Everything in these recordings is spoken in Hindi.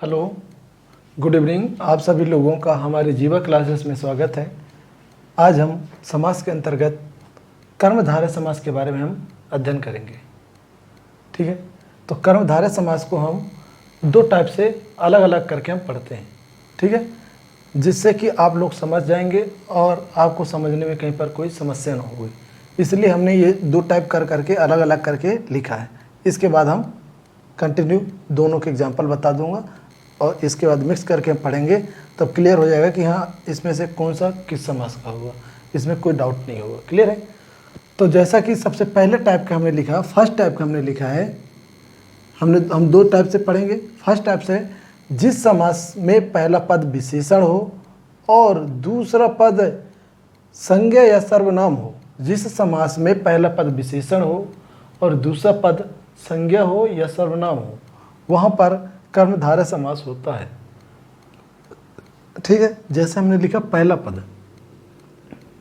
Hello, good evening. आप सभी लोगों का हमारे जीवा क्लासेस में स्वागत है। आज हम समास के अंतर्गत कर्मधारय समास के बारे में हम अध्ययन करेंगे। ठीक है, तो कर्मधारय समास को हम दो टाइप से अलग अलग करके हम पढ़ते हैं। ठीक है, जिससे कि आप लोग समझ जाएंगे और आपको समझने में कहीं पर कोई समस्या ना होगी। इसलिए हमने ये दो टाइप कर करके अलग अलग करके लिखा है। इसके बाद हम कंटिन्यू दोनों के एग्जाम्पल बता दूंगा और इसके बाद मिक्स करके हम पढ़ेंगे, तब क्लियर हो जाएगा कि हाँ इसमें से कौन सा किस समास का होगा। इसमें कोई डाउट नहीं होगा। क्लियर है? तो जैसा कि सबसे पहले टाइप का हमने लिखा, फर्स्ट टाइप का हमने लिखा है, हम दो टाइप से पढ़ेंगे। फर्स्ट टाइप से जिस समास में पहला पद विशेषण हो और दूसरा पद संज्ञा या सर्वनाम हो। जिस समास में पहला पद विशेषण हो और दूसरा पद संज्ञा हो या सर्वनाम हो, वहाँ पर कर्मधारय समास होता है। ठीक है, जैसे हमने लिखा पहला पद,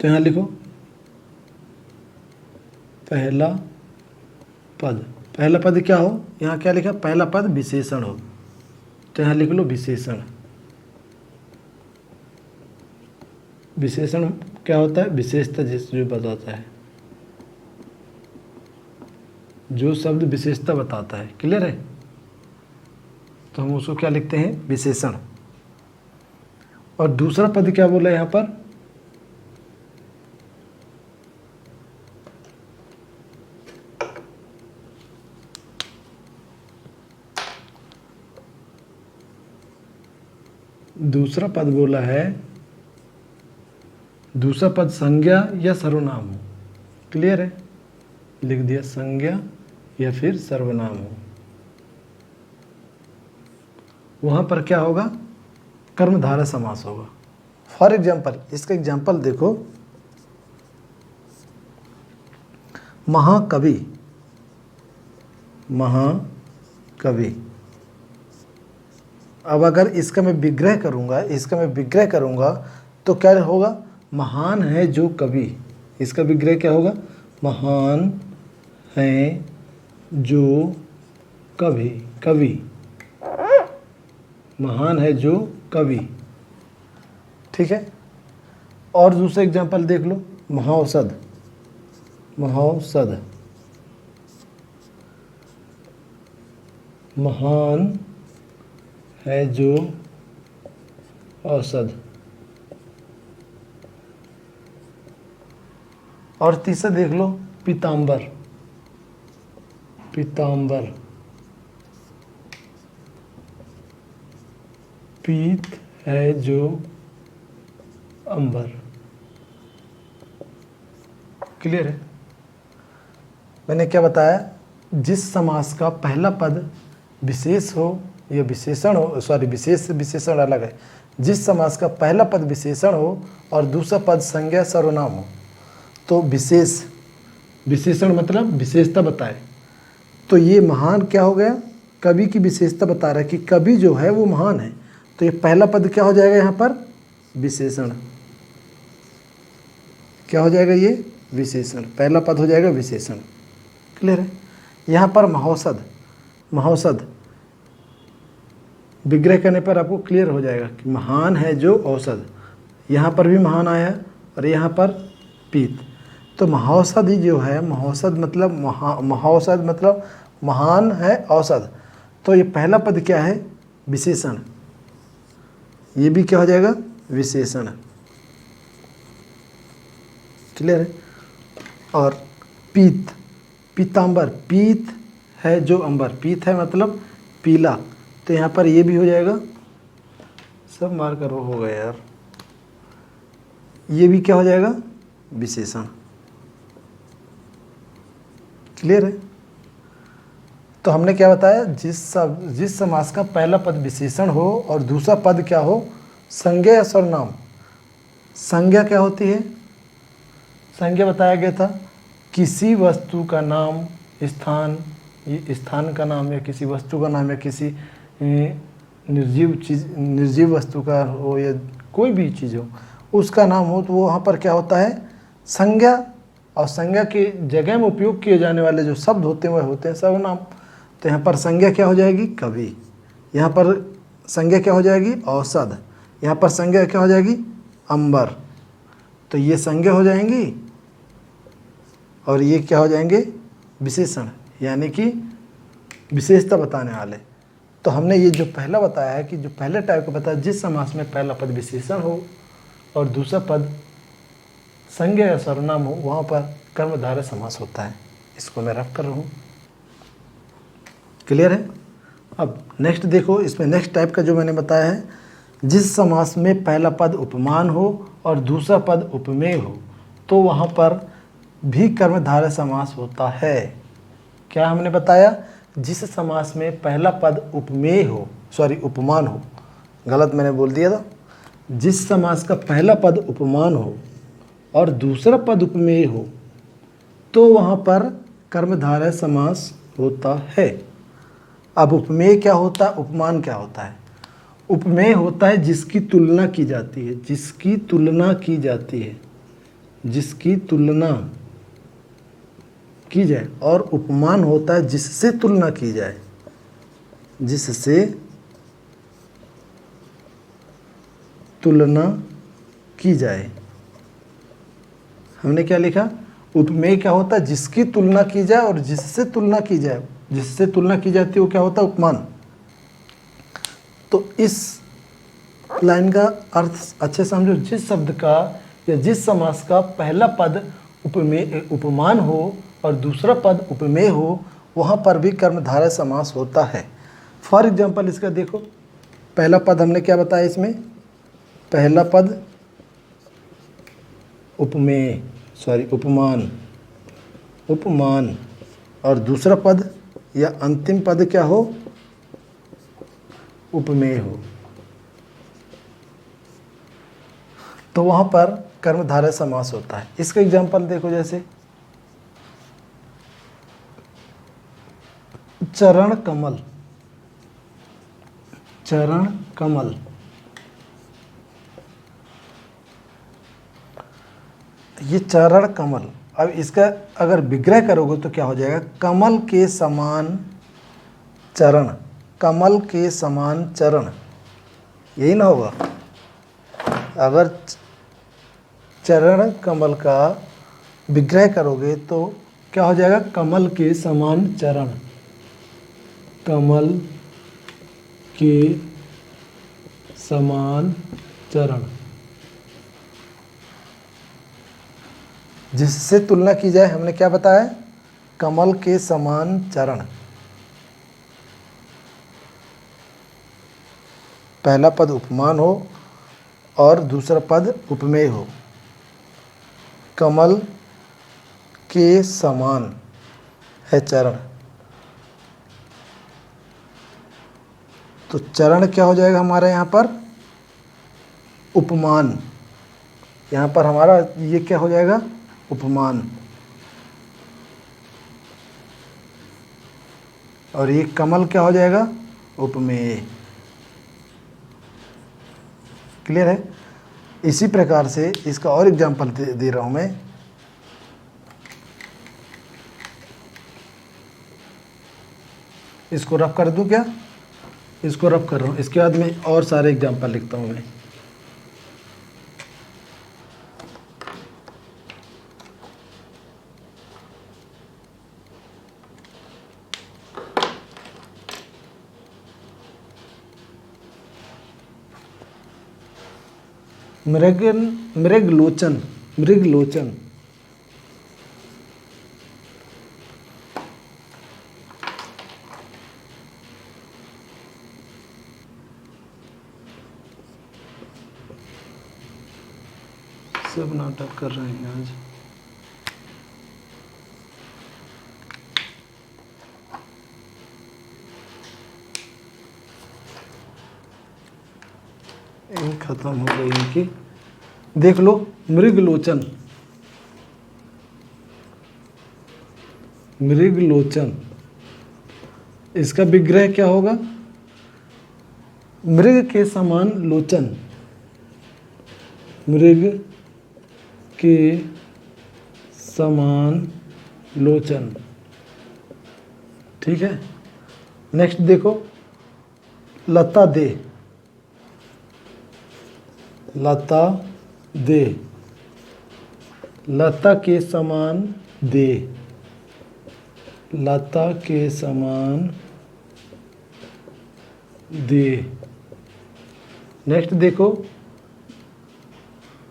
तो यहाँ लिखो पहला पद। पहला पद क्या हो? यहाँ क्या लिखा? पहला पद विशेषण हो, तो यहाँ लिख लो विशेषण। विशेषण क्या होता है? विशेषता जो बताता है, जो शब्द विशेषता बताता है। क्लियर है? तो हम उसको क्या लिखते हैं? विशेषण। और दूसरा पद क्या बोला यहाँ पर? दूसरा पद बोला है, दूसरा पद संज्ञा या सर्वनाम हो। क्लियर है? लिख दिया संज्ञा या फिर सर्वनाम हो। वहां पर क्या होगा? कर्मधारय समास होगा। फॉर एग्जाम्पल, इसका एग्जाम्पल देखो, महाकवि। महाकवि। अब अगर इसका मैं विग्रह करूंगा, तो क्या होगा? महान है जो कवि। इसका विग्रह क्या होगा? महान है जो कवि। महान है जो कवि। ठीक है। और दूसरा एग्जांपल देख लो, महौषध। महान है जो औषध। और तीसरा देख लो, पीताम्बर। पीत है जो अंबर। क्लियर है? मैंने क्या बताया? जिस समास का पहला पद विशेष हो या विशेषण हो, सॉरी विशेष से विशेषण अलग है। जिस समास का पहला पद विशेषण हो और दूसरा पद संज्ञा सर्वनाम हो, तो विशेषण मतलब विशेषता बताए। तो ये महान क्या हो गया? कवि की विशेषता बता रहा है कि कवि जो है वो महान है। तो ये पहला पद क्या हो जाएगा यहाँ पर? विशेषण। क्या हो जाएगा? ये विशेषण। पहला पद हो जाएगा विशेषण। क्लियर है? यहाँ पर महौषध विग्रह करने पर आपको क्लियर हो जाएगा कि महान है जो औषध। यहाँ पर भी महान आया है और यहाँ पर पीत। तो महौषध ही जो है, महौषध मतलब महान है औषध। तो ये पहला पद क्या है? विशेषण। ये भी क्या हो जाएगा? विशेषण। क्लियर है? और पीताम्बर, पीत है जो अंबर। पीत है मतलब पीला, तो यहाँ पर ये भी हो जाएगा। सब मार कर हो गया यार। ये भी क्या हो जाएगा? विशेषण। क्लियर है? तो हमने क्या बताया? जिस समास का पहला पद विशेषण हो और दूसरा पद क्या हो? संज्ञा या सर्वनाम। संज्ञा क्या होती है? संज्ञा बताया गया था, किसी वस्तु का नाम, स्थान का नाम या किसी वस्तु का नाम या किसी निर्जीव वस्तु का हो या कोई भी चीज़ हो, उसका नाम हो, तो वो वहाँ पर क्या होता है? संज्ञा। और संज्ञा की जगह में उपयोग किए जाने वाले जो शब्द होते हैं वह होते हैं सर्वनाम। तो यहाँ पर संज्ञा क्या हो जाएगी? कवि। यहाँ पर संज्ञा क्या हो जाएगी? औषध। यहाँ पर संज्ञा क्या हो जाएगी? अंबर। तो ये संज्ञा हो जाएंगी और ये क्या हो जाएंगे? विशेषण, यानी कि विशेषता बताने वाले। तो हमने ये जो पहला बताया है कि जो पहले टाइप को बताया, जिस समास में पहला पद विशेषण हो और दूसरा पद संज्ञा या सर्वनाम हो, वहाँ पर कर्मधारय समास होता है। इसको मैं रख कर रहा हूँ। क्लियर है? अब नेक्स्ट देखो, इसमें नेक्स्ट टाइप का जो मैंने बताया है, जिस समास में पहला पद उपमान हो और दूसरा पद उपमेय हो, तो वहाँ पर भी कर्मधारय समास होता है। क्या हमने बताया? जिस समास में पहला पद उपमेय हो, सॉरी उपमान हो, गलत मैंने बोल दिया था। जिस समास का पहला पद उपमान हो और दूसरा पद उपमेय हो, तो वहाँ पर कर्मधारय समास होता है। अब उपमेय क्या होता है, उपमान क्या होता है? उपमेय होता है जिसकी तुलना की जाती है, जिसकी तुलना की जाती है, जिसकी तुलना की जाए। और उपमान होता है जिससे तुलना की जाए, जिससे तुलना की जाए। हमने क्या लिखा? उपमेय क्या होता है? जिसकी तुलना की जाए और जिससे तुलना की जाए। जिससे तुलना की जाती है वो क्या होता है? उपमान। तो इस लाइन का अर्थ अच्छे समझो। जिस शब्द का या जिस समास का पहला पद उपमेय उपमान हो और दूसरा पद उपमेय हो, वहाँ पर भी कर्मधारय समास होता है। फॉर एग्जाम्पल इसका देखो, पहला पद हमने क्या बताया इसमें? पहला पद उपमेय, सॉरी उपमान, उपमान, और दूसरा पद या अंतिम पद क्या हो? उपमेय हो। तो वहाँ पर कर्मधारय समास होता है। इसका एग्जाम्पल देखो, जैसे चरण कमल, चरण कमल। ये चरण कमल, अब इसका अगर विग्रह करोगे तो क्या हो जाएगा? कमल के समान चरण, कमल के समान चरण, यही ना होगा? अगर चरण कमल का विग्रह करोगे तो क्या हो जाएगा? कमल के समान चरण, कमल के समान चरण। जिससे तुलना की जाए, हमने क्या बताया? कमल के समान चरण। पहला पद उपमान हो और दूसरा पद उपमेय हो। कमल के समान है चरण, तो चरण क्या हो जाएगा हमारा यहाँ पर? उपमान। यहाँ पर हमारा ये क्या हो जाएगा? उपमान। और ये कमल क्या हो जाएगा? उपमेय। क्लियर है? इसी प्रकार से इसका और एग्जाम्पल दे रहा हूँ मैं। इसको रफ कर दूँ क्या? इसको रफ कर रहा हूँ, इसके बाद में और सारे एग्जाम्पल लिखता हूँ मैं। मृगलोचन, मृगलोचन। सब नाटक कर रहे हैं आज। खत्म हो गई इनकी। देख लो, मृगलोचन, मृगलोचन, इसका विग्रह क्या होगा? मृग के समान लोचन, मृग के समान लोचन। ठीक है? नेक्स्ट देखो, लता दे, लता दे, लता के समान दे, लता के समान दे। नेक्स्ट देखो,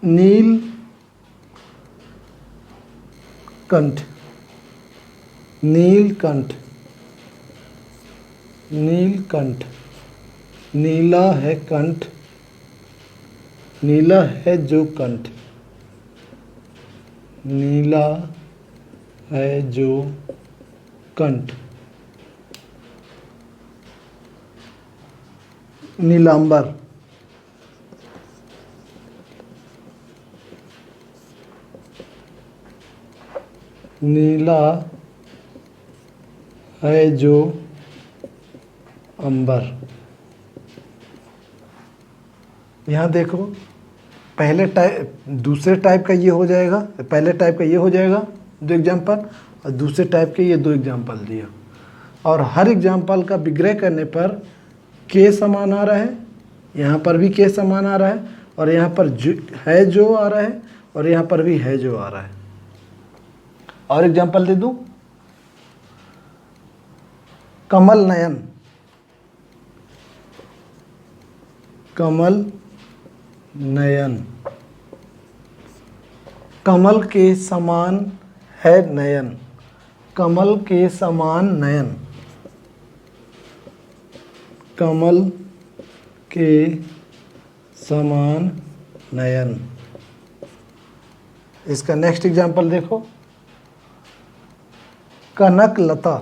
नील कंठ, नीलकंठ, नीलकंठ, नीला है कंठ, नीला है जो कंठ, नीला है जो कंठ। नीलांबर, नीला है जो अंबर। यहाँ देखो, पहले टाइप दूसरे टाइप का ये हो जाएगा, पहले टाइप का ये हो जाएगा दो एग्जाम्पल, और दूसरे टाइप के ये दो एग्जाम्पल दिया। और हर एग्जाम्पल का विग्रह करने पर के समान आ रहा है, यहाँ पर भी के समान आ रहा है, और यहाँ पर है जो आ रहा है, और यहाँ पर भी है जो आ रहा है। और एग्जाम्पल दे दूं, कमल नयन, कमल नयन, कमल के समान है नयन, कमल के समान नयन, कमल के समान नयन। इसका नेक्स्ट एग्जाम्पल देखो, कनक लता,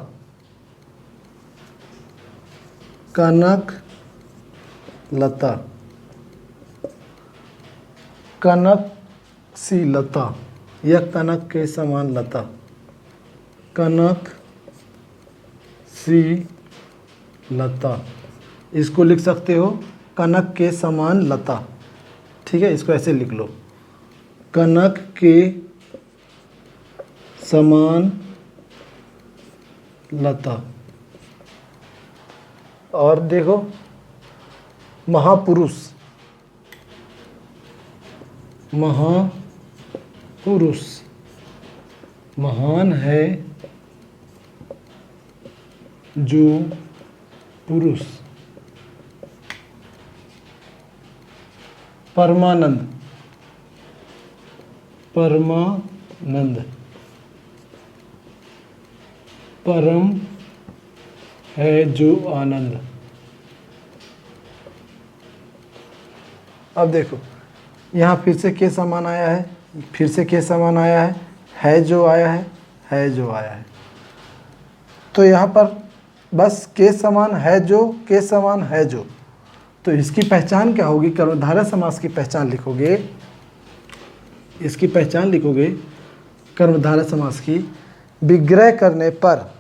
कनक लता, कनक सी लता, यह कनक के समान लता, कनक सी लता। इसको लिख सकते हो कनक के समान लता, ठीक है, इसको ऐसे लिख लो, कनक के समान लता। और देखो, महापुरुष, महापुरुष, महान है जो पुरुष, परमानंद, परमानंद, परम है जो आनंद। अब देखो, यहाँ फिर से के समान आया है, फिर से के समान आया है जो आया है जो आया है। तो यहाँ पर बस के समान है जो, के समान है जो। तो इसकी पहचान क्या होगी? कर्मधारय समास की पहचान लिखोगे, इसकी पहचान लिखोगे कर्मधारय समास की, विग्रह करने पर,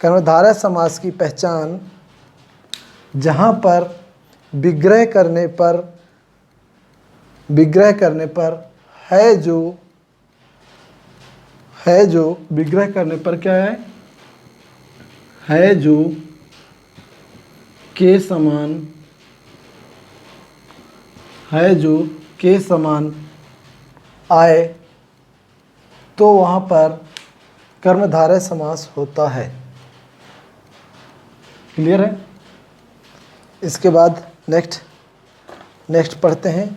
कर्मधारय समास की पहचान जहाँ पर विग्रह करने पर, विग्रह करने पर है जो, है जो, विग्रह करने पर क्या है जो के समान, है जो के समान आए, तो वहाँ पर कर्मधारय समास होता है। क्लियर है? इसके बाद नेक्स्ट पढ़ते हैं,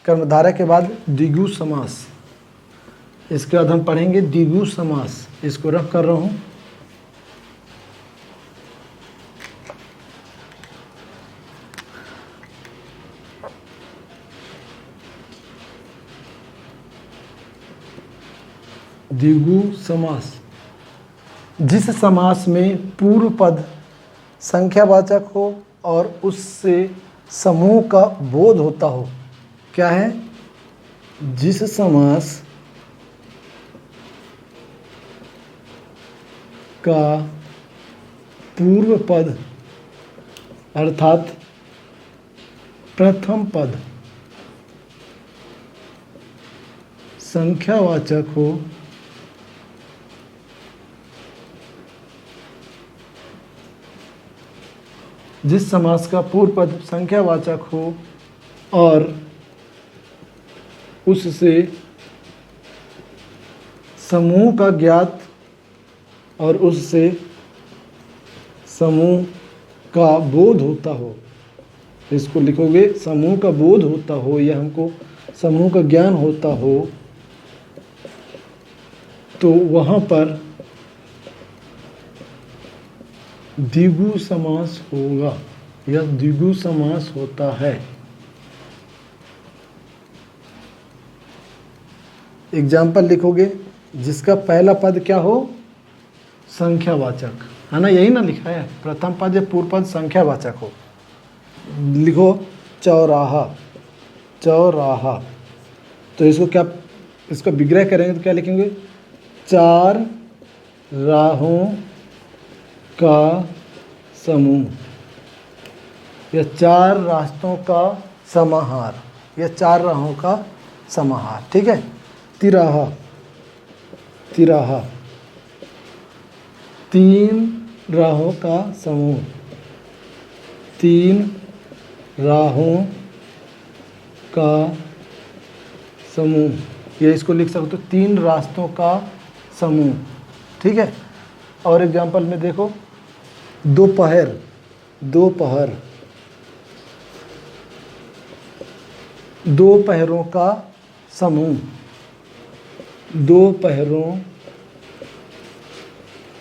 कर्मधारय के बाद द्विगु समास। इसके बाद हम पढ़ेंगे द्विगु समास। इसको रफ कर रहा हूँ। द्विगु समास, जिस समास में पूर्व पद संख्यावाचक हो और उससे समूह का बोध होता हो। क्या है? जिस समास का पूर्व पद अर्थात प्रथम पद संख्यावाचक हो जिस समास का पूर्व पद संख्यावाचक हो और उससे समूह का ज्ञात और उससे समूह का बोध होता हो। इसको लिखोगे, समूह का बोध होता हो या हमको समूह का ज्ञान होता हो, तो वहाँ पर द्विगु समास होगा या द्विगु समास होता है। एग्जाम्पल लिखोगे जिसका पहला पद क्या हो, संख्यावाचक, है ना, यही ना लिखा है, प्रथम पद या पूर्व पद संख्यावाचक हो। लिखो चौराहा, चौराहा, तो इसको क्या, इसका विग्रह करेंगे तो क्या लिखेंगे, चार राहों का समूह या चार रास्तों का समाहार या चार राहों का समाहार। ठीक है। तिराहा, तिराहा, तीन राहों का समूह, तीन राहों का समूह, ये इसको लिख सकते हो, तीन रास्तों का समूह। ठीक है। और एग्जाम्पल में देखो, दोपहर, दोपहर, दो पहरों का समूह, दो पहरों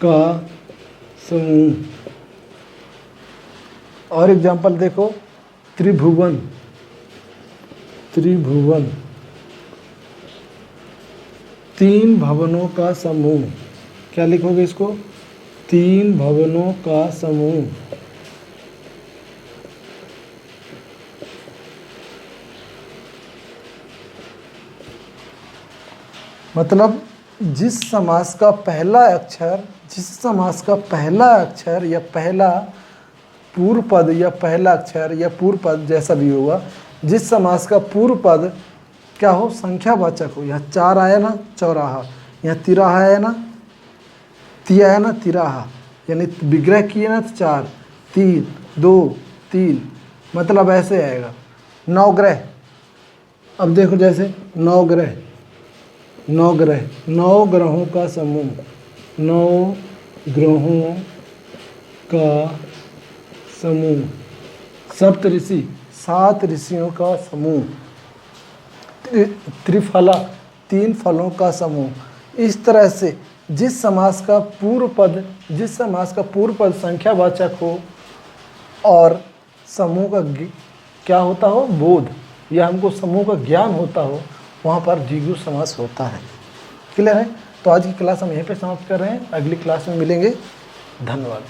का समूह। और एग्जाम्पल देखो, त्रिभुवन, त्रिभुवन, तीन भवनों का समूह। क्या लिखोगे इसको, तीन भवनों का समूह। मतलब जिस समास का पहला अक्षर, जिस समास का पहला अक्षर या पहला पूर्व पद या पहला अक्षर या पूर्व पद जैसा भी होगा, जिस समास का पूर्व पद क्या हो, संख्यावाचक हो। यहाँ चार आया ना, चौराहा, यहाँ तिराहा आया ना, तिया आया ना, तिराहा, यानी विग्रह किए ना तो चार, तीन, दो, तीन, मतलब ऐसे आएगा। नवग्रह, अब देखो जैसे नवग्रह, नवग्रह, नौ ग्रहों का समूह, नौ ग्रहों का समूह। सप्तऋषि, सात ऋषियों का समूह। त्रिफला, तीन फलों का समूह। इस तरह से जिस समास का पूर्व पद, जिस समास का पूर्व पद संख्यावाचक हो और समूह का क्या होता हो, बोध, या हमको समूह का ज्ञान होता हो, वहाँ पर द्विगु समास होता है। क्लियर है। तो आज की क्लास हम यहीं पे समाप्त कर रहे हैं, अगली क्लास में मिलेंगे। धन्यवाद।